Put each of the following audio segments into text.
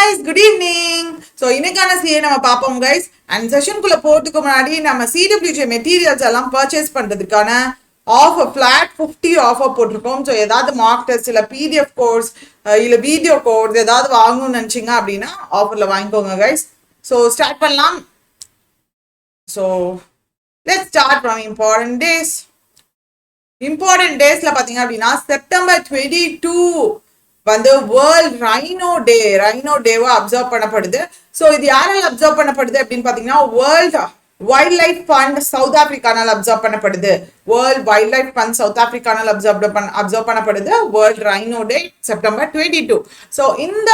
guys, good evening. So இன்னைக்கான CA நம்ம பாப்போம் guys. And session குள்ள போறதுக்கு முன்னாடி நம்ம CWJ materials எல்லாம் purchase பண்றதுக்கான offer flat 50 offer போட்டிருக்கோம். So ஏதாவது mock test இல்ல PDF course இல்ல video course ஏதாவது வாங்கணும்னு நினைச்சீங்க அப்படின்னா ஆஃபர்ல வாங்கிக்கோங்க guys. So start பண்ணலாம். So let's start from important days. Important daysல பாத்தீங்க அப்படின்னா September 22 வந்து வேர்ல்ட் ரைனோ டேவா அப்சர்வ் பண்ணப்படுது. ஸோ இது யாரால் அப்சர்வ் பண்ணப்படுது அப்படின்னு பார்த்தீங்கன்னா World Wildlife Fund South ஆப்பிரிக்கானால் அப்சர்வ் பண்ணப்படுது. World Wildlife Fund South ஆப்பிரிக்கானால் அப்சர்வ் பண்ணப்படுது World Rhino Day September 22. So இந்த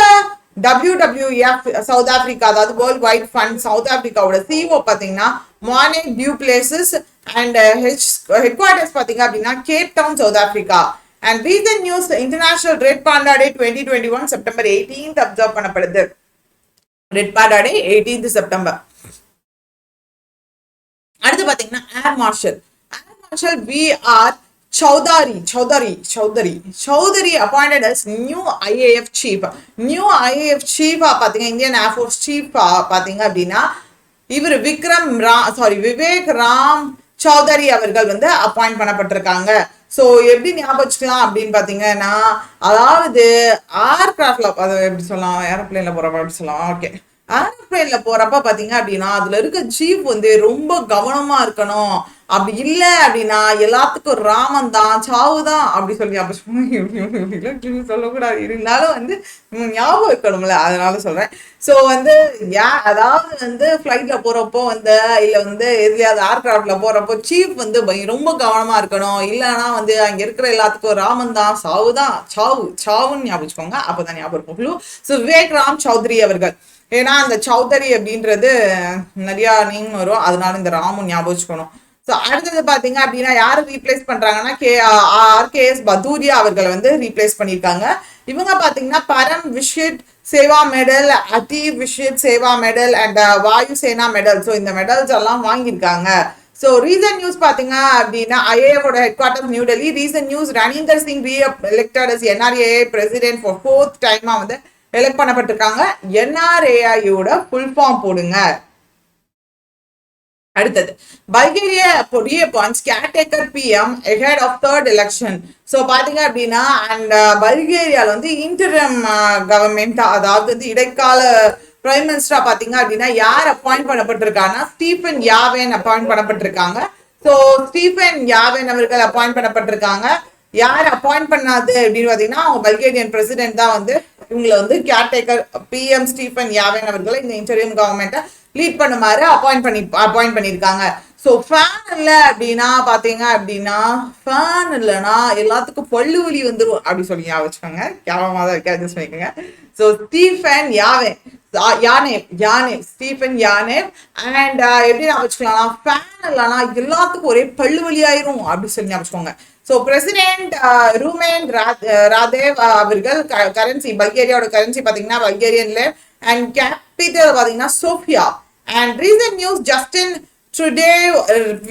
WWF சவுத் ஆப்பிரிக்கா, அதாவது வேர்ல்ட் வைட் ஃபண்ட் சவுத் ஆப்பிரிக்காவோட சிஓ பார்த்தீங்கன்னா Morne du Plessis and headquarters பார்த்தீங்க அப்படின்னா Cape Town South Africa. And recent news, International Red Panda Day 2021 September 18th observe பண்ணப்படுது. Red Panda Day 18th September. அடுத்து பாத்தீங்கன்னா air marshal VR Chowdhury appointed as new IAF chief. New IAF chief பாத்தீங்க Indian air force chief பாத்தீங்க அப்படின்னா இவர் விவேக் ராம் சௌதரி அவர்கள் வந்து appoint பண்ணப்பட்டிருக்காங்க. ஸோ எப்படி ஞாபகம் வச்சுக்கலாம் அப்படின்னு பார்த்தீங்கன்னா, அதாவது ஏர்கிராஃப்ட்ல அதை எப்படி சொல்லலாம், ஏரோப்ளைன்ல போறப்ப எப்படி சொல்லலாம், ஓகே ஏரோப்ளைன்ல போறப்ப பார்த்தீங்க அப்படின்னா அதுல இருக்க சீஃப் வந்து ரொம்ப கவனமா இருக்கணும். அப்படி இல்லை அப்படின்னா எல்லாத்துக்கும் ராமன் தான் சாவு தான் அப்படி சொல்லி அப்படி சொல்லக்கூடாது. இருந்தாலும் வந்து ஞாபகம் இருக்கணும்ல, அதனால சொல்றேன். ஸோ வந்து அதாவது வந்து ஃப்ளைட்ல போறப்போ வந்து இல்லை வந்து எதுலையாவது ஏர்கிராஃப்ட்ல போறப்போ சீஃப் வந்து ரொம்ப கவனமா இருக்கணும். இல்லைன்னா வந்து அங்க இருக்கிற எல்லாத்துக்கும் ராமன் தான் சாவுன்னு ஞாபகம் வச்சுக்கோங்க, அப்பதான் ஞாபகம் இருக்கும். ஸோ விவேக் ராம் சௌத்ரி அவர்கள், ஏன்னா அந்த சௌதரி அப்படின்றது நிறைய நேம் வரும், அதனால இந்த ராமும் ஞாபகம் வச்சுக்கணும். ஸோ அடுத்தது பார்த்தீங்க அப்படின்னா யாரு ரீப்ளேஸ் பண்றாங்கன்னா RKS பதூரியா அவர்களை வந்து ரீப்ளேஸ் பண்ணியிருக்காங்க. இவங்க பார்த்தீங்கன்னா பரம் விஷித் Seva medal, Ati Vishisht Seva medal and Vayu Sena medal. So இந்த மெடல்ஸ் எல்லாம் வாங்கியிருக்காங்க. ஸோ ரீசன்ட் நியூஸ் பார்த்தீங்க அப்படின்னா ஐஏஎஃபோட headquarters new Delhi. Recent news Raninder Singh elected as NRA president for 4th டைமா வந்து எலெக்ட் பண்ணப்பட்டிருக்காங்க. NRAIயோட ஃபுல் ஃபார்ம் போடுங்க. அடுத்தது Bulgaria reappoints caretaker PM ahead of third election. So பாத்தீங்க அப்படின்னா அண்ட் பல்கேரியால வந்து இன்டரிம் கவர்மெண்ட், அதாவது வந்து இடைக்கால பிரைம் மினிஸ்டரா பாத்தீங்க அப்படின்னா யார் அப்பாயிண்ட் பண்ணப்பட்டிருக்காங்கன்னா ஸ்டீஃபன் யாவேன் அப்பாயிண்ட் பண்ணப்பட்டிருக்காங்க. ஸோ ஸ்டீஃபன் யாவேன் அவர்கள் அப்பாயிண்ட் பண்ணப்பட்டிருக்காங்க. யார் அப்பாயிண்ட் பண்ணாது அப்படின்னு பாத்தீங்கன்னா அவங்க பல்கேரியன் பிரசிடென்ட் தான் வந்து இவங்களை வந்து கேர்டேக்கர் PM ஸ்டீஃபன் யாவேன் அவர்களை இந்த இன்டரிம் கவர்மெண்ட்டை லீட் பண்ணுமாறு அப்பாயிண்ட் பண்ணியிருக்காங்க. ஸோ ஃபேன் இல்லை அப்படின்னா பார்த்தீங்க அப்படின்னா ஃபேன் இல்லைன்னா எல்லாத்துக்கும் பல்லு வலி வந்துடும் அப்படி சொல்லி வச்சுக்கோங்க, கேவலமாக தான் இருக்கு, அட்ஜஸ்ட் பண்ணிக்கோங்க. ஸோ ஸ்டீஃபன் யானே ஸ்டீஃபன் யானே அண்ட் எப்படி ஞாபகம் வச்சுக்கலாம்னா ஃபேன் இல்லைன்னா எல்லாத்துக்கும் ஒரே பல்லு வலி ஆயிரும் அப்படி சொல்லி ஞாபகம் வச்சுக்கோங்க. ஸோ பிரசிடென்ட் ரூமேன் ராதேவ் அவர்கள் கரன்சி பல்கேரியாவோட கரன்சி பார்த்தீங்கன்னா பல்கேரியன்ல அண்ட் கேபிட்டல் பார்த்தீங்கன்னா Sofia. And recent news, Justin Trudeau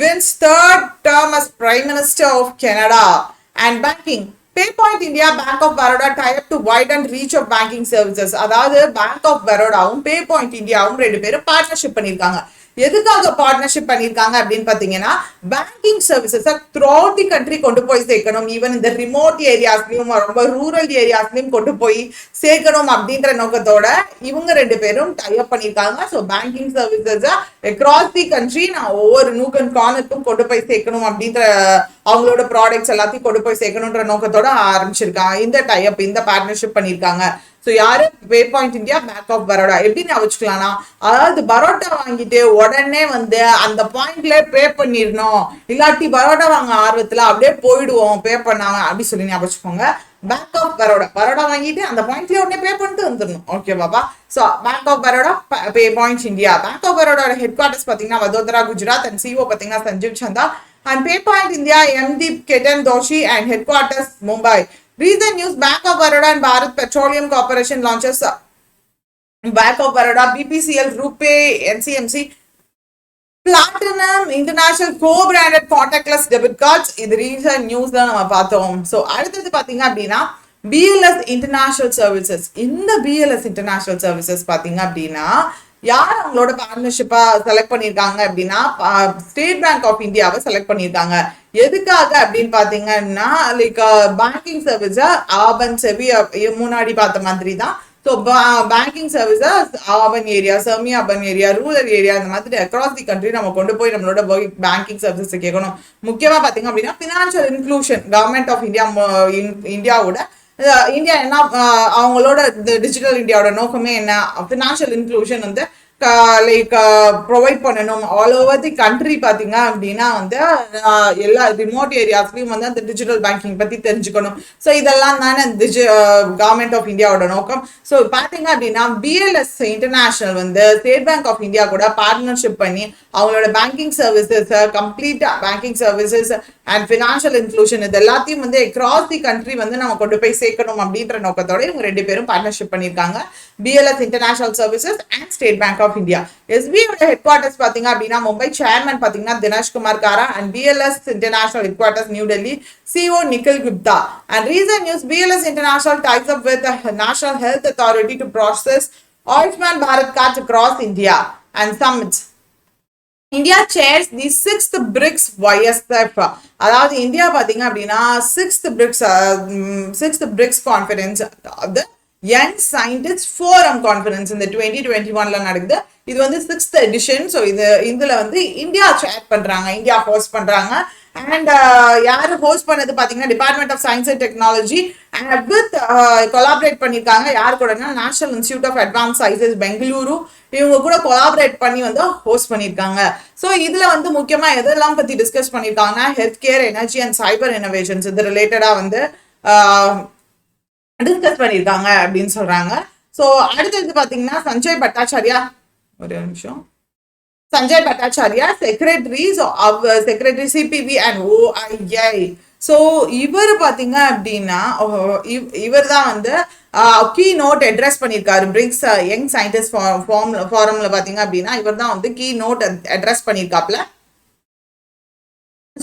wins 3rd term as Prime Minister of Canada. And banking, PayPoint India, Bank of Baroda tie up to widen reach of banking services. அதாவது Bank of Barodaவும் PayPoint Indiaவும் ரெண்டு பேரும் partnership பண்ணியிருக்காங்க. எதுக்காக partnership பண்ணியிருக்காங்க அப்படின்னு பார்த்தீங்கன்னா பேங்கிங் சர்வீசஸை த்ரூ அவுட் தி கண்ட்ரி கொண்டு போய் சேர்க்கணும், ஈவன் இந்த ரிமோட் ஏரியாஸ்லையும் ரொம்ப ரூரல் ஏரியாஸ்லையும் கொண்டு போய் சேர்க்கணும் அப்படின்ற நோக்கத்தோட இவங்க ரெண்டு பேரும் டைப் பண்ணியிருக்காங்க. ஸோ பேங்கிங் சர்வீசஸை அக்ராஸ் தி கண்ட்ரி நான் ஒவ்வொரு நூக் அண்ட் கார்னருக்கும் கொண்டு போய் சேர்க்கணும் அப்படின்ற அவங்களோட ப்ராடக்ட்ஸ் எல்லாத்தையும் கொண்டு போய் சேர்க்கணுன்ற நோக்கத்தோட ஆரம்பிச்சிருக்காங்க இந்த டைப், இந்த பார்ட்னர்ஷிப் பண்ணியிருக்காங்க. ஸோ யாரு PayPoint India, bank of Baroda. எப்படி நான் வச்சுக்கலாம்னா அதாவது பரோட்டா வாங்கிட்டு உடனே வந்து அந்த பாயிண்ட்ல பே பண்ணிடணும், இல்லாட்டி பரோட்டா வாங்க ஆர்வத்துல அப்படியே போயிடுவோம் பே பண்ணாங்க அப்படி சொல்லி ஞாபகம் வச்சுக்கோங்க. பேங்க் ஆஃப் பரோடா வாங்கிட்டு அந்த பாயிண்ட்ல உடனே பே பண்ணிட்டு வந்துடணும். ஓகே பாபா. So Bank of Baroda, PayPoint India. Bank of பரோடோட ஹெட் குவார்டர்ஸ் பார்த்தீங்கன்னா வதோதரா குஜராத் அண்ட் CEO பார்த்தீங்கன்னா Sanjiv Chadha. And PayPoint India MD Ketan Doshi and headquarters Mumbai. Recent news, Bank of Baroda and Bharat Petroleum Corporation launches Bank of Baroda, BPCL, RuPay, NCMC, Platinum International co-branded contactless debit cards. இது recent news தான் நம்ம பார்த்தோம். So அடுத்தது பார்த்தீங்க அப்படின்னா BLS international services. இந்த BLS international services பாத்தீங்க அப்படின்னா யார் அவங்களோட பார்ட்னர்ஷிப்பா செலக்ட் பண்ணிருக்காங்க அப்படின்னா ஸ்டேட் பேங்க் ஆஃப் இந்தியாவை செலக்ட் பண்ணிருக்காங்க. எதுக்காக அப்படின்னு பாத்தீங்கன்னா லைக் பேங்கிங் சர்வீஸா ஆபன் செபி முன்னாடி பார்த்த மாதிரி தான். So banking services urban area, semi urban area, rural area, இந்த மாதிரி அக்ராஸ் தி கண்ட்ரி நம்ம கொண்டு போய் நம்மளோட பேங்கிங் சர்வீசஸ் கேட்கணும். முக்கியமா பாத்தீங்க அப்படின்னா financial inclusion government of India இந்தியாவோட இந்தியா என்ன அவங்களோட டிஜிட்டல் இந்தியாவோட நோக்கமே என்ன, ஃபினான்ஷியல் இன்க்ளூஷன் வந்து லைக் ப்ரொவைட் பண்ணணும் ஆல் ஓவர் தி கண்ட்ரி. பார்த்தீங்க அப்படின்னா வந்து எல்லா ரிமோட் ஏரியாஸ்லையும் வந்து அந்த டிஜிட்டல் பேங்கிங் பற்றி தெரிஞ்சுக்கணும். ஸோ இதெல்லாம் தானே கவர்மெண்ட் ஆஃப் இந்தியாவோட நோக்கம். ஸோ பார்த்தீங்க அப்படின்னா BLS இன்டர்நேஷனல் வந்து ஸ்டேட் பேங்க் ஆஃப் இந்தியா கூட பார்ட்னர்ஷிப் பண்ணி அவங்களோட banking services, complete banking services and financial inclusion இது எல்லாத்தையும் வந்து அக்ராஸ் தி கண்ட்ரி வந்து நம்ம கொண்டு போய் சேர்க்கணும் அப்படின்ற நோக்கத்தோட இவங்க 2 பேரும் பார்ட்னர்ஷிப் பண்ணியிருக்காங்க. BLS international services and state bank of India. SBI headquarters பாத்தீங்க அப்படின்னா மும்பை, சேர்மன் பாத்தீங்கன்னா Dinesh Kumar Khara, and BLS international headquarters new Delhi, CEO Nikhil Gupta. And recent news, BLS International ties up with the National Health Authority to process Ayushman Bharat cards across India and summits. India chairs the 6th BRICS YSF. அதாவது India பாத்தீங்க அப்படின்னா 6th BRICS conference, அதாவது young scientist forum conference இந்த 2021ல நடக்குது. இது வந்து 6th edition. So இதுல வந்து இந்தியா சேர் பண்றாங்க, இந்தியா ஹோஸ்ட் பண்றாங்க. அண்ட் யாரு ஹோஸ்ட் பண்ணது பாத்தீங்கன்னா department of science and technology and with collaborate பண்ணிருக்காங்க. யாரு கூடனா national institute of advance sciences Bengaluru, இவங்க கூட கொலாபரேட் பண்ணி வந்து ஹோஸ்ட் பண்ணிருக்காங்க. ஸோ இதுல வந்து முக்கியமா எதெல்லாம் பத்தி டிஸ்கஸ் பண்ணிருக்காங்கன்னா health care, energy and cyber innovations இது ரிலேட்டடா வந்து டிஸ்கஸ் பண்ணிருக்காங்க அப்படின்னு சொல்றாங்க. ஸோ அடுத்தது பாத்தீங்கன்னா சஞ்சய் பட்டாச்சாரியா, ஒரு நிமிஷம், Sanjay Bhattacharya secretary CPB and OII. So இவர் பாத்தீங்க அப்படின்னா இவர் தான் வந்து கீ நோட் அட்ரஸ் பண்ணியிருக்காரு பிரிக்ஸ் யங் சயின்டிஸ்ட் ஃபாரம்ல பாத்தீங்க அப்படின்னா இவர் தான் வந்து கீ நோட் அட்ரஸ் பண்ணியிருக்காப்ல.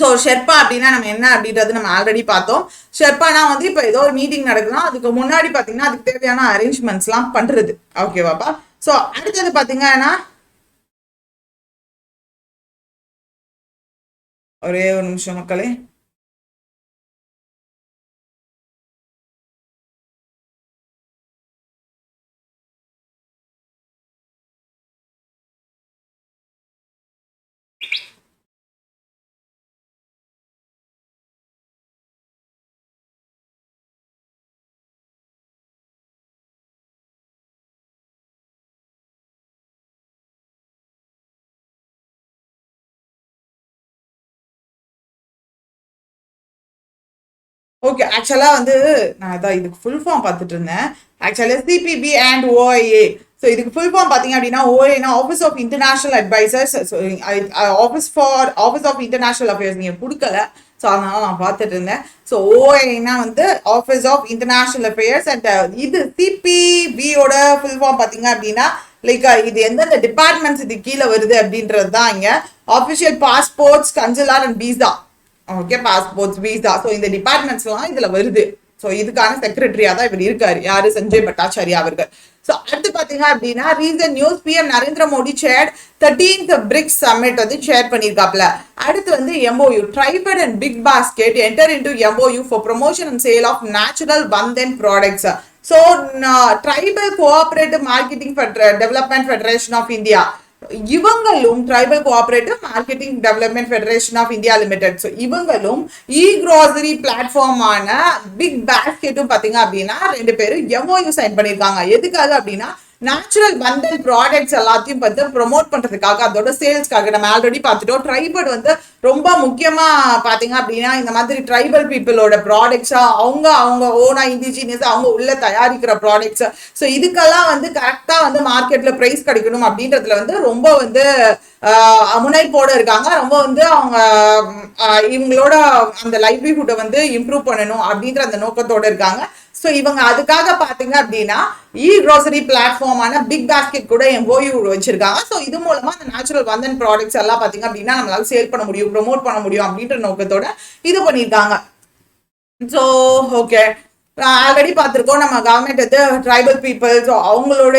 ஸோ ஷெர்பா அப்படின்னா நம்ம என்ன அப்படின்றது நம்ம ஆல்ரெடி பார்த்தோம். ஷெர்பானா வந்து இப்போ ஏதோ ஒரு மீட்டிங் நடக்குதுன்னா அதுக்கு முன்னாடி பார்த்தீங்கன்னா அதுக்கு தேவையான அரேஞ்ச்மெண்ட்ஸ்லாம் பண்றது. ஓகேவாப்பா. ஸோ அடுத்தது பார்த்தீங்கன்னா ஒரே ஒரு நிமிஷம் மக்களே. ஓகே, ஆக்சுவலா வந்து நான் அதான் இதுக்கு ஃபுல் ஃபார்ம் பார்த்துட்டு இருந்தேன். ஆக்சுவலா CPB அண்ட் OIA. ஸோ இதுக்கு ஃபுல் ஃபார்ம் பார்த்தீங்க அப்படின்னா OIA office of international advisors, office of international affairs நீங்கள் கொடுக்கல. ஸோ அதனால நான் பார்த்துட்டு இருந்தேன். ஸோ OIA வந்து office of international affairs and இது CPBயோட ஃபுல் ஃபார்ம் பார்த்தீங்க அப்படின்னா லைக் இது எந்தெந்த டிபார்ட்மெண்ட்ஸ் இது கீழே வருது அப்படின்றது தான் இங்கே. Official passports, consular and visa. Okay, passports, visa. So இந்த டிபார்ட்மெண்ட்ஸ்லாம் இதுல வருது. ஸோ இதுக்கான செக்ரட்டரியா தான் இவர் இருக்காரு, யாரு, சஞ்சய் பட்டாச்சாரியா அவர்கள். ஸோ அடுத்து பாத்தீங்க அப்படின்னா recent news, PM Narendra Modi chair 13th BRICS summit வந்து சேர் பண்ணியிருக்காப்ல. அடுத்து வந்து MOU, TRIFED and Big Basket enter into MOU for promotion and sale of natural Vandhan products. So Tribal Cooperative Marketing Development Federation of India இவங்களும் Tribal Cooperative Marketing Development Federation of India Limited. So இவங்களும் grocery பிளாட்ஃபார்மான Big பாஸ்கெட்டும் பாத்தீங்க அப்படின்னா 2 பேரும் MOU sign பண்ணியிருக்காங்க. எதுக்காக அப்படின்னா நேச்சுரல் வந்தன் ப்ராடக்ட்ஸ் எல்லாத்தையும் வந்து ப்ரொமோட் பண்றதுக்காக, அதோட சேல்ஸ்க்காக. நம்ம ஆல்ரெடி பார்த்துட்டோம் ட்ரைபல் வந்து ரொம்ப முக்கியமா பாத்தீங்க அப்படின்னா இந்த மாதிரி ட்ரைபல் பீப்புளோட ப்ராடக்ட்ஸா அவங்க ஓனா இண்டிஜினியஸ் அவங்க உள்ள தயாரிக்கிற ப்ராடக்ட்ஸ். ஸோ இதுக்கெல்லாம் வந்து கரெக்டா வந்து மார்க்கெட்ல பிரைஸ் கிடைக்கணும் அப்படின்றதுல வந்து ரொம்ப வந்து முனைப்போட இருக்காங்க. ரொம்ப வந்து அவங்க இவங்களோட அந்த லைவ்லிஹுட்டை வந்து இம்ப்ரூவ் பண்ணணும் அப்படின்ற அந்த நோக்கத்தோட இருக்காங்க. ஸோ இவங்க அதுக்காக பாத்தீங்க அப்படின்னா grocery பிளாட்ஃபார்மான பிக் பாஸ்கெட் கூட MOU வச்சிருக்காங்க. ஸோ இது மூலமா அந்த நேச்சுரல் வந்தன் ப்ராடக்ட்ஸ் எல்லாம் பாத்தீங்க அப்படின்னா நம்மளால சேல் பண்ண முடியும், ப்ரொமோட் பண்ண முடியும் அப்படின்ற நோக்கத்தோட இது பண்ணியிருக்காங்க. ஸோ ஓகே, ஆல்ரெடி பார்த்துருக்கோம் நம்ம கவர்மெண்ட் வந்து ட்ரைபல் பீப்புள்ஸ் அவங்களோட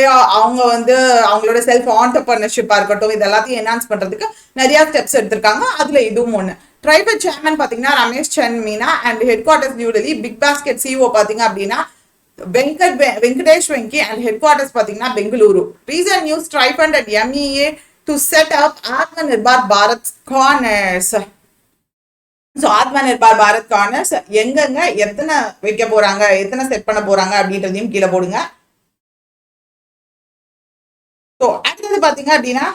செல்ஃப் ஆண்டர்பிரினர்ஷிப்பா இருக்கட்டும், இது எல்லாத்தையும் என்ஹான்ஸ் பண்றதுக்கு நிறைய ஸ்டெப்ஸ் எடுத்திருக்காங்க. அதுல இதுவும் ஒண்ணு. ட்ரைபல் சேர்மன் பாத்தீங்கன்னா Ramesh Chand Meena and headquarters new Delhi. Big Basket CEO பாத்தீங்க அப்படின்னா Venkatesh Venky and headquarters பாத்தீங்கன்னா Bengaluru. Recent news TRIFED at MEA to set up Atma Nirbhar Bharat corners. So ஆத்ம நிர்பார் பாரத் கார்னர்ஸ் எங்கெங்க எத்தனை வைக்க போறாங்க, எத்தனை செட் பண்ண போறாங்க அப்படின்றதையும் கீழே போடுங்க. ஸோ அடுத்தது பாத்தீங்க அப்படின்னா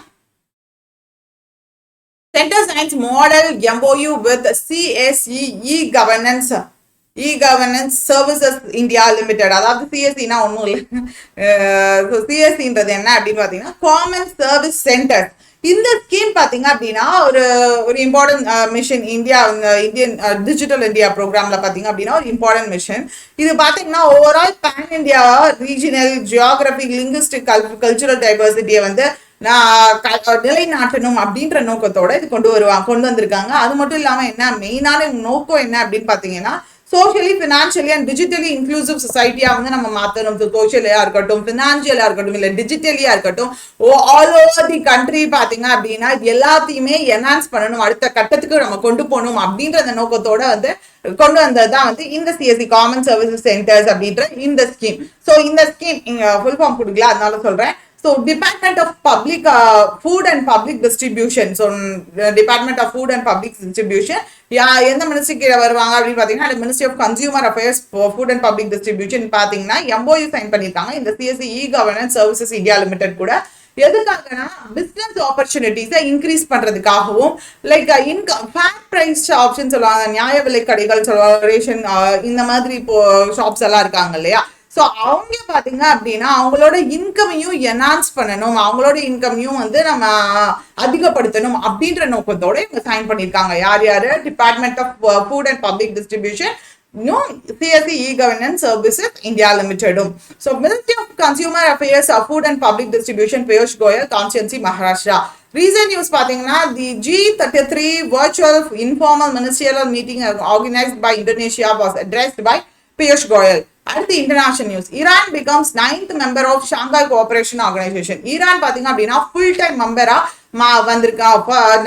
Center Science Model MOU with CSE E-Governance Services India Limited. அதாவது CSE ஒன்றும் இல்லை. CSEன்றது என்ன அப்படின்னு பார்த்தீங்கன்னா காமன் சர்வீஸ் சென்டர். இந்த ஸ்கீம் பார்த்தீங்க அப்படின்னா ஒரு important mission Indian digital India ப்ரோக்ராம்ல பார்த்தீங்க அப்படின்னா ஒரு இம்பார்ட்டன்ட் மிஷன். இது பார்த்தீங்கன்னா overall pan India regional geography linguistic cultural டைவர்சிட்டியை வந்து நிலைநாட்டணும் அப்படின்ற நோக்கத்தோட இது கொண்டு வந்திருக்காங்க. அது மட்டும் இல்லாம என்ன மெயினான நோக்கம் என்ன அப்படின்னு பாத்தீங்கன்னா socially financially and digitally inclusive சொசைட்டியா வந்து நம்ம மாத்தணும். சோஷியலியா இருக்கட்டும், பினான்சியலா இருக்கட்டும், இல்ல டிஜிட்டலியா இருக்கட்டும், ஆல் ஓவர் தி கண்ட்ரி பாத்தீங்க அப்படின்னா எல்லாத்தையுமே என்ஹான்ஸ் பண்ணணும், அடுத்த கட்டத்துக்கு நம்ம கொண்டு போகணும் அப்படின்ற அந்த நோக்கத்தோட வந்து கொண்டு வந்ததுதான் வந்து இந்த CSE காமன் சர்வீசஸ் சென்டர்ஸ் அப்படின்ற இந்த ஸ்கீம். ஸோ இந்த ஸ்கீம் இங்க ஃபுல் ஃபார்ம் கொடுக்கல, அதனால சொல்றேன். So Department of Food and Public Distribution. So Department of Food and Public Distribution எந்த மினிஸ்ட்ரிக்கு வருவாங்க அப்படின்னு பாத்தீங்கன்னா ministry of consumer affairs food and public distribution பாத்தீங்கன்னா MOU சைன் பண்ணிருக்காங்க இந்த CSE E-Governance Services India Limited கூட. எதுக்காகனா பிசினஸ் ஆப்பர்ச்சுனிட்டிஸை இன்க்ரீஸ் பண்றதுக்காகவும் லைக் ஃபேர் பிரைஸ் ஆப்ஷன் சொல்லுவாங்க, நியாய விலை கடைகள் சொல்லுவாங்க, ரேஷன் இந்த மாதிரி இப்போ ஷாப்ஸ் எல்லாம் இருக்காங்க இல்லையா. ஸோ அவங்க பார்த்தீங்க அப்படின்னா அவங்களோட இன்கமையும் என்ஹான்ஸ் பண்ணணும், அவங்களோட இன்கமையும் வந்து நம்ம அதிகப்படுத்தணும் அப்படின்ற நோக்கத்தோட இவங்க சைன் பண்ணியிருக்காங்க. யார் department of food and public distribution, CSE E-Governance Services India Limited. So Ministry of Consumer Affairs, Food and Public Distribution, Piyush Goyal, Constituency Maharashtra. Recent news பாத்தீங்கன்னா the G33 virtual informal ministerial meeting organized by Indonesia was addressed by Piyush Goyal. அடுத்து international news. Iran becomes 9th member of Shanghai cooperation organisation. Iran பாத்தீங்க அப்படின்னா full time மெம்பரா வந்திருக்கா,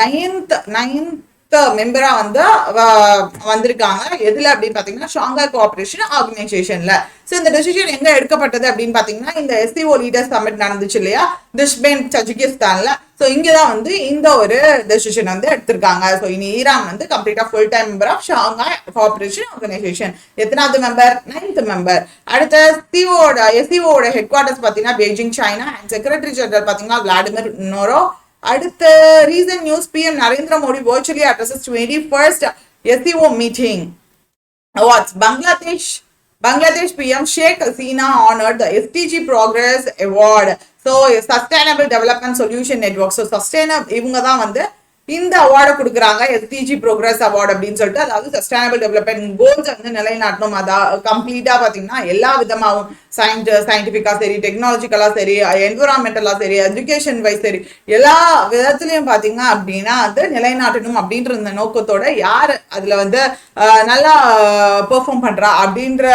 9th மெம்பரா வந்து வந்திருக்காங்க. எதுல அப்படின்னு பாத்தீங்கன்னா ஷாங்காய் கோஆபரேஷன் ஆர்கனைசேஷன்ல. ஸோ இந்த டெசிஷன் எங்க எடுக்கப்பட்டது அப்படின்னு பாத்தீங்கன்னா இந்த SCO லீடர்ஸ் சமிட் நடந்துச்சு இல்லையா திஷ்பேன் தஜிகிஸ்தான்ல. ஸோ இங்கதான் வந்து இந்த ஒரு டெசிஷன் வந்து எடுத்திருக்காங்க. ஸோ இனி ஈரான் வந்து கம்ப்ளீட்டா full time member of Shanghai cooperation organisation. எத்தனாவது மெம்பர்? 9th member. அடுத்த SCO ஹெட் குவார்டர்ஸ் பாத்தீங்கன்னா Beijing China and secretary general பாத்தீங்கன்னா விளாடிமிர் நோரோ. அடுத்த recent news PM Narendra Modi virtually addresses 21st SCO meeting. Awards. Bangladesh PM Sheikh Hasina honored the SDG Progress Award. So Sustainable Development Solution Network. So sustainable இவங்க தான் வந்து இந்த அவார்டை கொடுக்குறாங்க, SDG progress award அப்படின்னு சொல்லிட்டு. அதாவது sustainable development goals வந்து நிலைநாட்டணும். அதாவது கம்ப்ளீட்டா பாத்தீங்கன்னா எல்லா விதமாகவும் சயின்டிபிக்கா சரி, டெக்னாலஜிக்கலா சரி, என்விரான்மெண்டலா சரி, எஜுகேஷன் வைஸ் சரி, எல்லா விதத்திலையும் பாத்தீங்க அப்படின்னா அது நிலைநாட்டணும் அப்படின்ற இந்த நோக்கத்தோட யார் அதுல வந்து நல்லா பெர்ஃபார்ம் பண்றா அப்படின்ற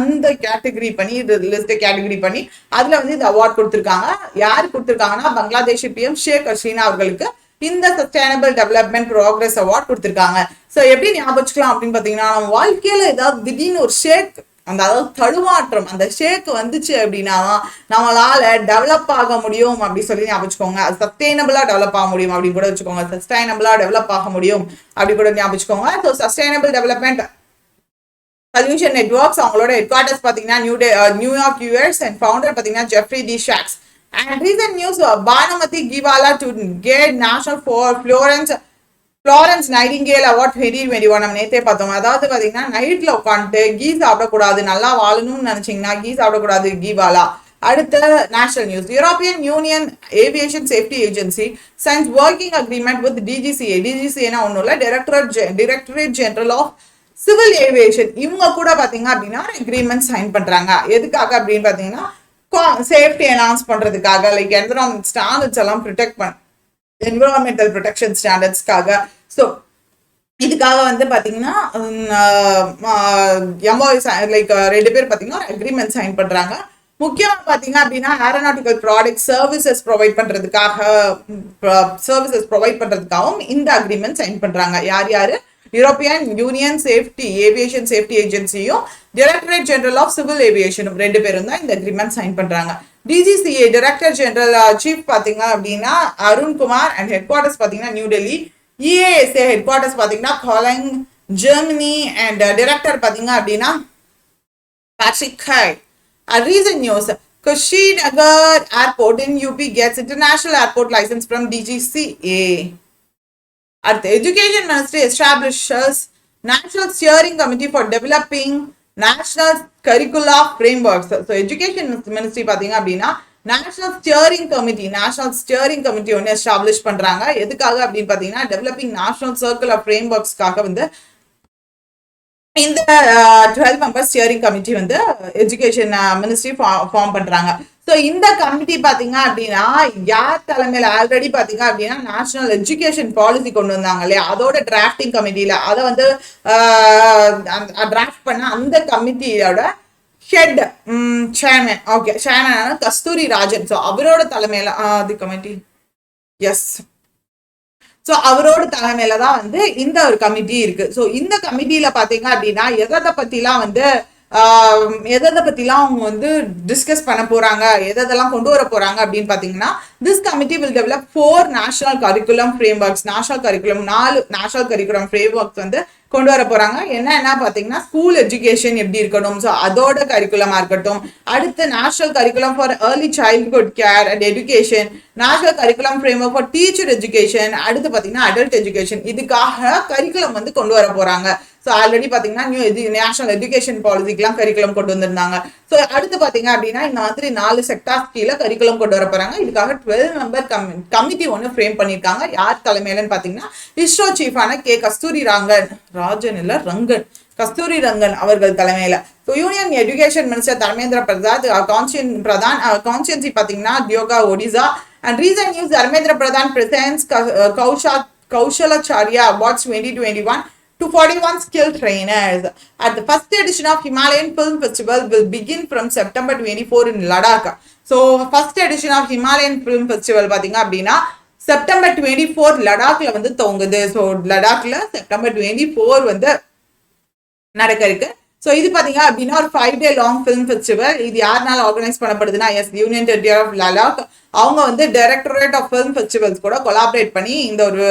அந்த கேட்டகரி பண்ணி லிஸ்ட் கேட்டகரி பண்ணி அதுல வந்து இந்த அவார்ட் கொடுத்திருக்காங்க. யாரு கொடுத்திருக்காங்கன்னா பங்களாதேஷ் PM ஷேக் ஹசீனா அவர்களுக்கு இந்த சஸ்டைனபிள் டெவலப்மெண்ட் ப்ரோக்ரஸ் அவார்ட் கொடுத்திருக்காங்க. ஸோ எப்படி ஞாபகம் அப்படின்னு பாத்தீங்கன்னா நம்ம வாழ்க்கையில ஏதாவது திடீர்னு ஒரு ஷேக், அதாவது தடுமாற்றம், அந்த ஷேக் வந்துச்சு அப்படின்னா நம்மளால டெவலப் ஆக முடியும் அப்படி சொல்லி ஞாபகம். சஸ்டைனபிளா டெவலப் ஆக முடியும் அப்படின்னு கூட வச்சுக்கோங்க. சஸ்டைனபிளா டெவலப் ஆக முடியும் அப்படி கூட ஞாபகம். So sustainable development solution networks அவங்களோட ஹெட் குவார்டர்ஸ் பாத்தீங்கன்னா நியூயார்க் US அண்ட் ஃபவுண்டர் பாத்தீங்கன்னா ஜெஃப்ரி டி ஷாக்ஸ். And recent news, Bhanumati Giwala to get National Florence Nightingale Award 2021. நம்ம நேத்தே பார்த்தோம். அதாவது பாத்தீங்கன்னா நைட்ல உட்காந்துட்டு கீ சாப்பிடக்கூடாது, நல்லா வாழணும்னு நினைச்சீங்கன்னா கீ சாப்பிடக்கூடாது கிவாலா. அடுத்த national news. European union aviation safety agency signs working agreement with DGCA. DGCA ஒன்றும் இல்லை, directorate general of civil aviation. இவங்க கூட பாத்தீங்க அப்படின்னா அக்ரிமெண்ட் சைன் பண்றாங்க. எதுக்காக அப்படின்னு பாத்தீங்கன்னா சேஃப்டி என்ஹான்ஸ் பண்றதுக்காக, லைக் என்விரான்மெண்ட் ஸ்டாண்டர்ட்ஸ் எல்லாம் ப்ரொடெக்ட் என்விரான்மெண்டல் ப்ரொடெக்ஷன் ஸ்டாண்டர்ட்ஸ்க்காக. ஸோ இதுக்காக வந்து பாத்தீங்கன்னா எம்ஓஎஸ் லைக் 2 பேர் பாத்தீங்கன்னா ஒரு அக்ரிமெண்ட் சைன் பண்றாங்க. முக்கியமா பாத்தீங்க அப்படின்னா ஏரோநாட்டிக்கல் ப்ராடக்ட் சர்வீசஸ் ப்ரொவைட் பண்றதுக்காகவும் இந்த அக்ரிமெண்ட் சைன் பண்றாங்க. யார் யாரு? European Union safety aviation safety ஏஜென்சியும் டைரக்டரேட் ஜெனரல் ஆஃப் சிவில் ஏவியேஷனும் 2 பேரும் தான் இந்த அக்ரிமெண்ட் சைன் பண்றாங்க. டிஜிசிஏ டைரக்டர் ஜெனரல் சீஃப் பாத்தீங்க அப்படின்னா அருண்குமார் அண்ட் ஹெட் குவார்டர்ஸ் பாத்தீங்கன்னா New Delhi. EASA headquarters பாத்தீங்கன்னா காலிங் ஜெர்மனி அண்ட் டைரக்டர் பாத்தீங்க அப்படின்னா Patrick Khai. A recent news, Kushinagar Airport in UP gets international airport license from DGCA. At the Education Ministry establishes National Steering Committee for Developing National Curricula Frameworks. So Education Ministry பாத்தீங்க அப்படின்னா national steering committee ஒன்று establish பண்றாங்க. எதுக்காக அப்படின்னு பாத்தீங்கன்னா developing national circular ஃப்ரேம்வொர்க்ஸ்க்காக வந்து இந்த 12 member steering committee வந்து எஜுகேஷன் மினிஸ்ட்ரி ஃபார்ம் பண்றாங்க. ஸோ இந்த கமிட்டி பாத்தீங்க அப்படின்னா யார் தலைமையில ஆல்ரெடி பாத்தீங்க அப்படின்னா நேஷனல் எஜுகேஷன் பாலிசி கொண்டு வந்தாங்க இல்லையா, அதோட டிராஃப்டிங் கமிட்டியில அதை வந்து டிராஃப்ட் பண்ண அந்த கமிட்டியோட ஹெட் சேர்மன் சேர்மன் கஸ்தூரி ராஜன். ஸோ அவரோட தலைமையில தி கமிட்டி எஸ் ஸோ அவரோட தலைமையில தான் வந்து இந்த ஒரு கமிட்டி இருக்கு. ஸோ இந்த கமிட்டியில பாத்தீங்க அப்படின்னா எதை பத்திலாம் அவங்க வந்து டிஸ்கஸ் பண்ண போறாங்க, எதெல்லாம் கொண்டு வர போறாங்க அப்படின்னு பாத்தீங்கன்னா this committee will develop 4 national curriculum frameworks. 4 national curriculum frameworks வந்து கொண்டு வர போறாங்க. என்ன பாத்தீங்கன்னா ஸ்கூல் எஜுகேஷன் எப்படி இருக்கணும், ஸோ அதோட கரிக்குலமா இருக்கட்டும். அடுத்து national curriculum for early childhood care and education, national curriculum framework for teacher education, அடுத்து பாத்தீங்கன்னா அடல்ட் எஜுகேஷன். இதுக்காக கரிக்குலம் வந்து கொண்டு வர போறாங்க. ஸோ ஆல்ரெடி பாத்தீங்கன்னா நேஷனல் எஜுகேஷன் பாலிசிக்கெல்லாம் கரிக்குலம் கொண்டு வந்திருந்தாங்க. ஸோ அடுத்து பாத்தீங்க அப்படின்னா இந்த மாதிரி 4 செக்டார்ஸ் கீழே கரிக்குலம் கொண்டு வர போறாங்க. இதுக்காக 12 மெம்பர் கமிட்டி ஒன்று ஃப்ரேம் பண்ணியிருக்காங்க. யார் தலைமையிலன்னு பாத்தீங்கன்னா இஸ்ரோ சீஃபான கஸ்தூரி ரங்கன் அவர்கள் தலைமையில. So union education minister Dharmendra Pradhan constituency பாத்தீங்கன்னா யோகா Odisha. And recent news, Dharmendra Pradhan presents Kaushalacharya awards 2021 to 41 skilled trainers at the first edition of Himalayan Film Festival will begin from September 24 in Ladakh. So first edition of Himalayan Film Festival பாத்தீங்க அப்படின்னா September 24 லடாக்ல வந்து துவங்குது. So லடாக்ல September 24 வந்து நடக்க இருக்கு. So இது பாத்தீங்க அப்படின்னா ஒரு 5 day லாங் ஃபிலிம் ஃபெஸ்டிவல். இது யாருனால ஆர்கனைஸ் பண்ணப்படுதுன்னா யூனியன் டெரிட்டரி ஆஃப் லடாக். அவங்க வந்து டைரக்டரேட் ஆஃப் ஃபிலிம் ஃபெஸ்டிவல்ஸ் கூட கொலாபரேட் பண்ணி இந்த ஒரு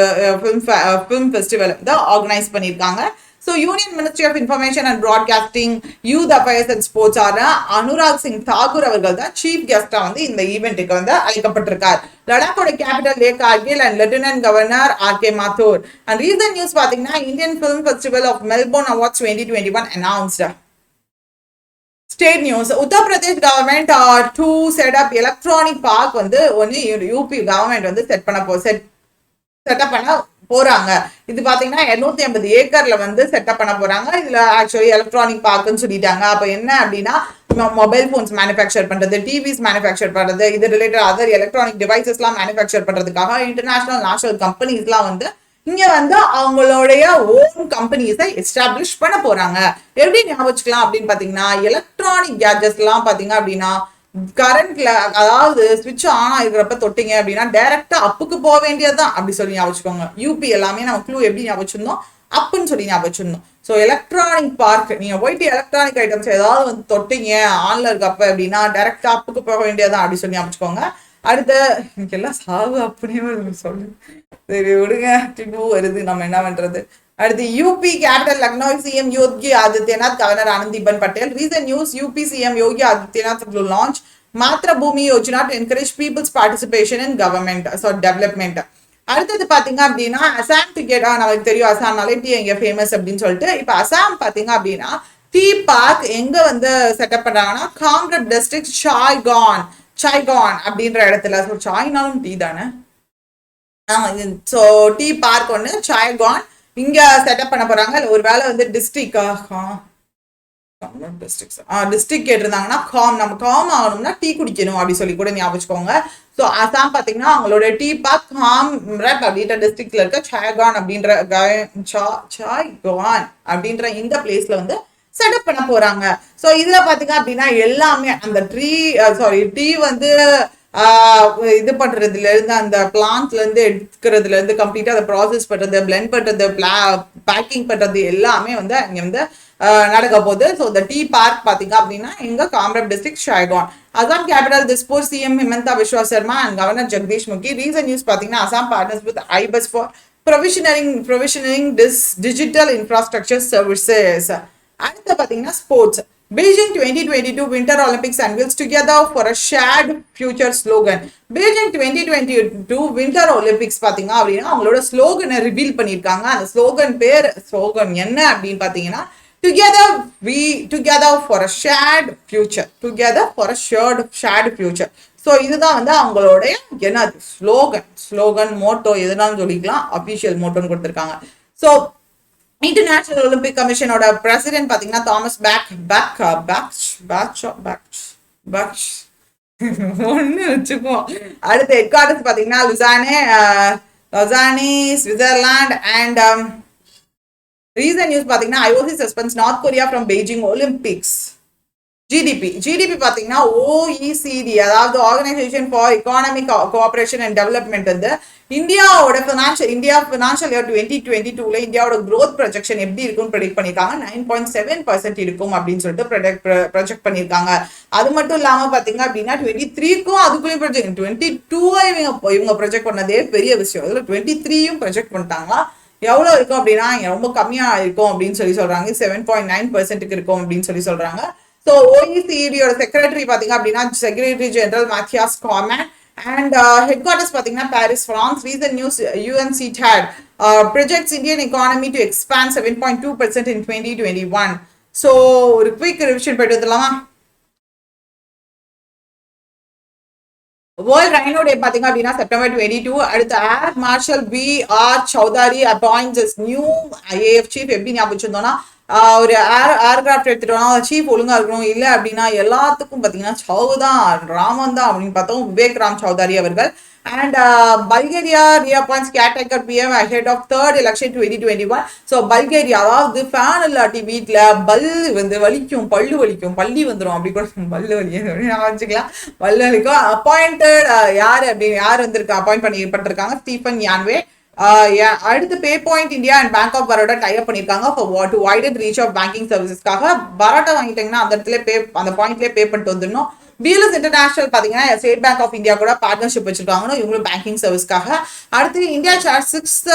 ஃபிலிம் ஃபெஸ்டிவல் வந்து ஆர்கனைஸ் பண்ணியிருக்காங்க. So union ministry of information and broadcasting, youth affairs and sports Anurag Singh Thakur அவர்கள் தான் சீஃப் கெஸ்டா வந்து இந்த ஈவெண்ட்டுக்கு வந்து அழைக்கப்பட்டிருக்கார். லடாக்கோட capital Leh Kargil and lieutenant governor R.K. Mathur. And recent news பாத்தீங்கன்னா Indian film festival of Melbourne awards 2021 announced. State news, Uttar Pradesh government to set up electronic park வந்து ஒன்று யூபி கவர்மெண்ட் வந்து செட்டப் பண்ண போறாங்க. இது பாத்தீங்கன்னா 250 ஏக்கர்ல வந்து செட்டப் பண்ண போறாங்க. இதுல ஆக்சுவலி எலக்ட்ரானிக் பார்க்னு சொல்லிட்டாங்க. அப்ப என்ன அப்படின்னா மொபைல் போன்ஸ் மேனுஃபேக்சர் பண்றது, டிவிஸ் மேனுஃபேக்சர் பண்றது, இது ரிலேட்டட் அதர் எலக்ட்ரானிக் டிவைசஸ் எல்லாம் மேனுஃபேக்சர் பண்றதுக்காக இன்டர்நேஷனல் நேஷனல் கம்பெனிஸ் எல்லாம் வந்து இங்க வந்து அவங்களுடைய ஓன் கம்பெனிஸை எஸ்டாப்ளிஷ் பண்ண போறாங்க. எப்படி ஞாபகம் அப்படின்னு பாத்தீங்கன்னா எலக்ட்ரானிக் கேஜெட்ஸ் எல்லாம் பாத்தீங்க அப்படின்னா கரண்ட்ல அதாவது ஸ்விட்ச் ஆன் ஆகிறப்ப தொட்டிங்க அப்படின்னா டைரக்டா அப்புக்கு போக வேண்டியதுதான் அப்படி சொல்லி ஞாபகம். யூபி எல்லாமே நம்ம க்ளூ எப்படி ஞாபகம் அப்புன்னு சொல்லி ஞாபகம். ஸோ எலக்ட்ரானிக் பார்க் நீங்க போயிட்டு எலக்ட்ரானிக் ஐட்டம்ஸ் ஏதாவது வந்து தொட்டிங்க ஆன்ல இருக்கப்ப அப்படின்னா டைரக்டா அப்புக்கு போக வேண்டியதுதான் அப்படி சொல்லி ஞாபகம். அடுத்து எனக்கு எல்லாம் சாவு அப்படியே சொல்லு, சரி விடுங்க, வருது நம்ம என்ன பண்றது. அடுத்து UP capital Lucknow CM Yogi Adityanath, governor Anandiben Patel. Recent news, UP CM Yogi Adityanath will launch Matrubhumi Yojana to encourage people's participation in government, so development. அடுத்தது பாத்தீங்க அப்படின்னா அசாம் டிக்கெட், நமக்கு தெரியும் அசாம்னாலே டீ எங்க ஃபேமஸ் அப்படின்னு சொல்லிட்டு. இப்ப அசாம் பாத்தீங்க அப்படின்னா டீ பார்க் எங்க வந்து செட்டப் பண்றாங்கன்னா காம்ரப் டிஸ்ட்ரிக்ட் சாய்கான் அப்படின்ற இடத்துல. ஸோ சாய்னாலும் டீ தானே. ஸோ டீ பார்க் ஒன்று சாய்கான் இங்க செட்டப் பண்ண போறாங்க. ஒரு வேலை வந்து டிஸ்ட்ரிக்ட் டிஸ்ட்ரிக்ட் கேட்டிருந்தாங்கன்னா காம், நம்ம காம் ஆகணும்னா டீ குடிக்கணும் அப்படி சொல்லி கூட ஞாபகம் வச்சுக்கோங்க. ஸோ அசாம் பார்த்தீங்கன்னா அவங்களோட டீ பாக் காம்ரப் அப்படின்ற டிஸ்ட்ரிக்ட்ல இருக்க சாய்கான் அப்படின்ற சாய்கான் அப்படின்ற இந்த பிளேஸ்ல வந்து செட்டப் பண்ண போறாங்க. ஸோ இதுல பாத்தீங்க அப்படின்னா எல்லாமே அந்த டீ வந்து இது பண்றதுல இருந்து அந்த பிளான்ட்ல இருந்து எடுக்கிறதுல இருந்து கம்ப்ளீட்டா அதை ப்ராசஸ் பண்றது, பிளெண்ட் பண்றது, பேக்கிங் பண்றது எல்லாமே வந்து இங்க வந்து நடக்க போகுது. ஸோ இந்த டீ பார்க் பாத்தீங்க அப்படின்னா எங்க Kamrup district Chaygaon. Assam capital Dispur CM Himanta Biswa Sarma and governor Jagdish Mukhi. Recent news பாத்தீங்கன்னா Assam partners with iBus for provisioning this digital infrastructure services. அடுத்து பாத்தீங்கன்னா sports. Beijing 2022 Winter Olympics unveils together for a shared future slogan. Beijing 2022 Winter Olympics பாத்தீங்க அப்படின்னா அவங்களோட ஸ்லோகனை reveal பண்ணியிருக்காங்க. அந்த slogan என்ன அப்படின்னு பாத்தீங்கன்னா together for a shared future. Together for a shared future. So இதுதான் வந்து அவங்களுடைய என்ன ஸ்லோகன் மோட்டோ எதுனாலும் சொல்லிக்கலாம், அபிஷியல் மோட்டோன்னு கொடுத்துருக்காங்க. ஸோ இன்டர்நேஷனல் ஒலிம்பிக் கமிஷனோட பிரசிடென்ட் பாத்தீங்கன்னா தாமஸ் பேக் ஒன்னு வச்சுக்குவோம். அடுத்த ஹெட் குவார்டர்ஸ் பாத்தீங்கன்னா Lausanne Switzerland. And recent news பாத்தீங்கன்னா IOC suspends North Korea from Beijing Olympics. GDP பாத்தீங்கன்னா OECD அதாவது organisation for economic cooperation and development வந்து இந்தியாவோட ஃபினான்ஷியல் இயர் 2022ல இந்தியாவோட growth ப்ரொஜெக்ஷன் எப்படி இருக்கும்னு ப்ரெடிக்ட் பண்ணிருக்காங்க. 9.7% இருக்கும் அப்படின்னு சொல்லிட்டு ப்ரொஜெக்ட் பண்ணிருக்காங்க. அது மட்டும் இல்லாம பாத்தீங்க அப்படின்னா 23க்கும் அதுக்குள்ளேயும் ப்ரொஜெக்ட் 22 இவங்க ப்ரொஜெக்ட் பண்ணதே பெரிய விஷயம். இதுல 23யும் ப்ரொஜெக்ட் பண்ணிட்டாங்களா, எவ்வளவு இருக்கும் அப்படின்னா ரொம்ப கம்மியா இருக்கும் அப்படின்னு சொல்லி சொல்றாங்க. 7.9% இருக்கும் அப்படின்னு சொல்லி சொல்றாங்க. ஸோ ஓஇசிடியோட செக்ரட்டரி பாத்தீங்க அப்படின்னா secretary general Mathias Cormann. And headquarters பாத்தீங்கன்னா Paris, France. Recent news UNCTAD projects Indian economy to expand 7.2% in 2021. So ஒரு குயிக் ரிவிஷன் போயிட்டு வந்துடலாமா? வேர்ல்ட் ரைனோ டே பாத்தீங்க அப்படின்னா செப்டம்பர் 22. அடுத்து air marshal BR Chaudhari appoints as new IAF chief. எப்படி ஞாபகம் வச்சிருந்தோம்னா ஒரு ஏர்கிராஃப்ட் எடுத்துட்டோம்னா சீஃப் ஒழுங்கா இருக்கணும், இல்லை அப்படின்னா எல்லாத்துக்கும் பாத்தீங்கன்னா ராமன் தான் அப்படின்னு பார்த்தோம் விவேக் ராம் சௌதாரி அவர்கள். And Bulgaria reappoints caretaker PM ahead of third election 2021. So Bulgaria அதாவது ஃபேன் இல்லாட்டி வீட்டில் வந்து வலிக்கும், பள்ளி வந்துடும் அப்படி கூட பல்லு வலி வச்சுக்கலாம், பல்லு வலிக்கும். அப்பாயிண்டட் யார் வந்திருக்கா அப்பாயிண்ட் பண்ணிருக்காங்க ஸ்டீஃபன் யான்வே. அடுத்து pay point India and Bank of Baroda tie up பண்ணிருக்காங்க to widen reach of banking சர்வீசஸ்க்காக. பரோட்டா வாங்கிட்டீங்கன்னா அந்த இடத்துல அந்த பாயிண்ட்லேயே பே பண்ணிட்டு வந்துடணும். BLS இன்டர்நேஷனல் பாத்தீங்கன்னா ஸ்டேட் பேங்க் ஆஃப் இந்தியா கூட பார்ட்னர்ஷிப் வச்சிருக்காங்க இவங்களும் பேங்கிங் சர்வீஸ்க்காக. அடுத்து India sir 6th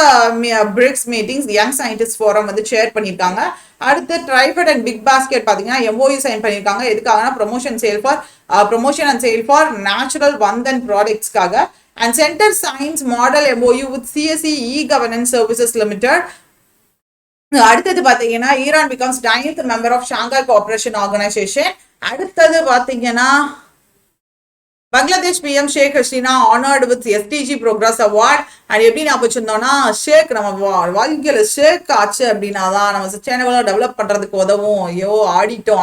BRICS meetings young scientist forum வந்து சேர் பண்ணியிருக்காங்க. அடுத்து ட்ரைஃபட் அண்ட் பிக் பாஸ்கெட் பாத்தீங்கன்னா MOU சைன் பண்ணியிருக்காங்க. எதுக்காகனா promotion and sale for natural Vandhan ப்ராடக்ட்ஸ்க்காக. And Center Science Model MOU with CSE E-Governance Services Limited. அடுத்தது பாத்தீங்கன்னா Iran becomes 9th member of Shanghai Cooperation Organization. அடுத்தது பாத்தீங்கன்னா Bangladesh PM Sheikh Hasina honored with SDG Progress Award. And எப்படி நான் வச்சிருந்தோம்னா ஷேக் நம்ம வாழ்க்கையில ஷேக் ஆச்சு அப்படின்னா தான் நம்ம சஸ்டைனபிளா டெவலப் பண்றதுக்கு உதவும்.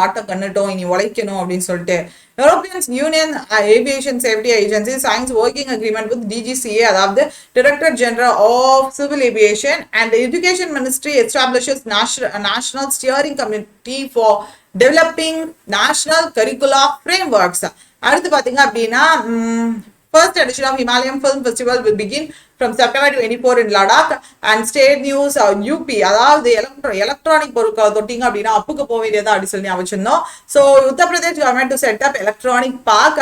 ஆட்டம் கண்ணுட்டோம், இனி உழைக்கணும் அப்படின்னு சொல்லிட்டு European Union Aviation Safety Agency signs working agreement with DGCA அதாவது Director General of Civil Aviation. And the Education Ministry establishes National Steering Committee for Developing National Curricula Frameworks. அடுத்து பாத்தீங்க அப்படின்னா first edition of Himalayan Film Festival will begin from September 24 in Ladakh. And state news UP அதாவது electronic பொருட்களை தொட்டிங்க அப்படின்னா அப்புக்கு போக வேண்டியதா அப்படி சொல்லி வச்சிருந்தோம். So Uttar Pradesh government to set up electronic park.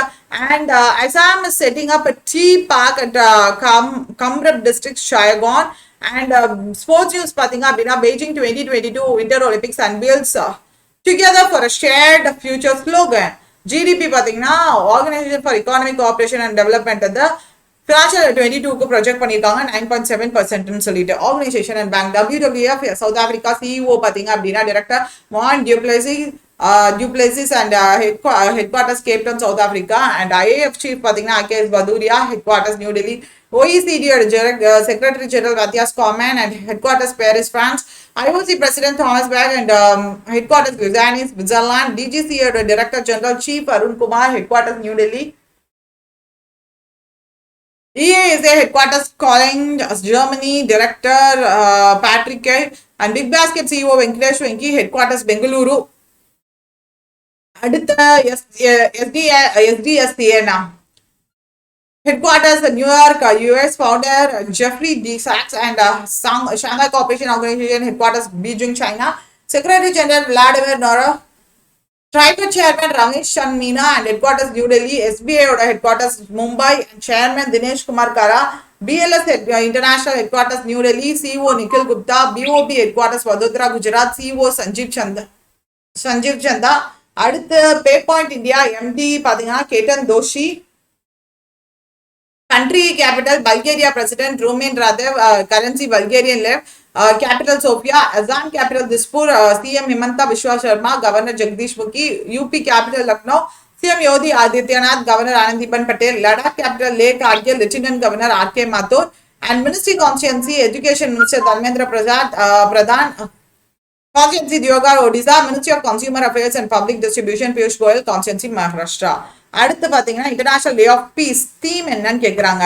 And Assam is setting up a tea park at Kamrup district Shaygon. And sports news பாத்தீங்க அப்படின்னா Beijing 2022 Winter Olympics unveils together for a shared future slogan. GDP பாத்தீங்கன்னா organisation for economic cooperation and development வந்து financial 22க்கு project பண்ணியிருக்காங்க 9.7% சொல்லிட்டு. Organisation and bank WWF South Africa CEO பாத்தீங்க அப்படின்னா director மான் du Plessis and headquarters Cape Town South Africa. And IAF chief பாத்தீங்கன்னா AKS Bhadauria, headquarters new Delhi. OECD secretary general Mathias Cormann and headquarters Paris France. IOC President Thomas Bach and headquarters Lausanne, Switzerland. DGCA Director General Chief Arun Kumar, headquarters New Delhi. EASA headquarters calling Germany, Director Patrick K. And Big Basket CEO Venkatesh Venki, headquarters Bengaluru. அடுத்த SDSCA headquarters New York, US founder Jeffrey D. Sachs and Shanghai Cooperation Organization headquarters Beijing, China. Secretary General Vladimir Nora. Tricot Chairman Ramesh Chan Meena and headquarters New Delhi. SBI headquarters Mumbai and Chairman Dinesh Kumar Kara. BLS International headquarters New Delhi. CEO Nikhil Gupta. BOB headquarters Vadodara, Gujarat. CEO Sanjeev Chanda. அடுத்து PayPoint India MD பாத்தீங்கன்னா கேட்டன் Joshi. Country capital Bulgaria President Rumen Radev. Currency Bulgarian lev. Capital Sofia. Azan capital Dispur. CM Himanta Biswa Sharma. Governor Jagdish Mukhi. UP capital Lucknow. CM Yogi Adityanath. Governor Anandiben Patel. Ladakh capital Leh Kargil. Lieutenant Governor R.K. Mathur. And Ministry Constituency Education Minister Dharmendra Pradhan. Constituency Diogar Odisha. Ministry of Consumer Affairs and Public Distribution Piyush Goyal. Constituency Maharashtra. அடுத்து பாத்தீங்கன்னா international day of peace theme என்னன்னு கேக்குறாங்க.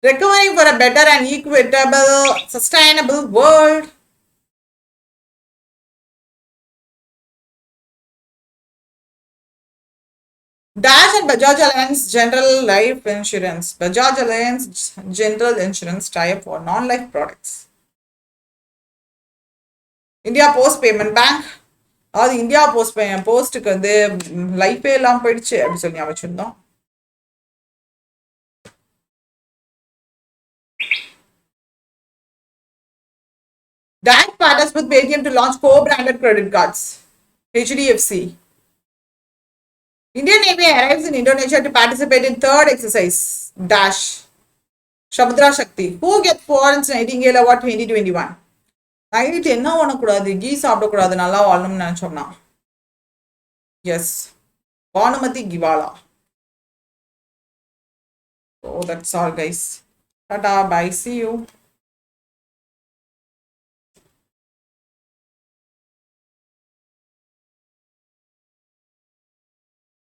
Recovering for a better and equitable, sustainable world. Dash and Bajaj Alliance General Life Insurance. Bajaj Alliance General Insurance tie-up for non-life products. India Post Payment Bank. அது India போஸ்ட்டுக்கு வந்து லைஃபே எல்லாம் போயிடுச்சு அப்படி சொல்லி வச்சிருந்தோம். Dash partners with Paytm to launch co-branded credit cards. HDFC. Indian Navy arrives in Indonesia to participate in third exercise. Dash. Shabdra Shakti. Who gets Florence Nightingale Award 2021? Night என்ன பண்ணக்கூடாது, கீ சாப்பிடக்கூடாது, நல்லா வாழணும்னு நினைச்சோம்னா எஸ் பானுமதி கிவாலா. So that's all guys. Tata, bye, see you.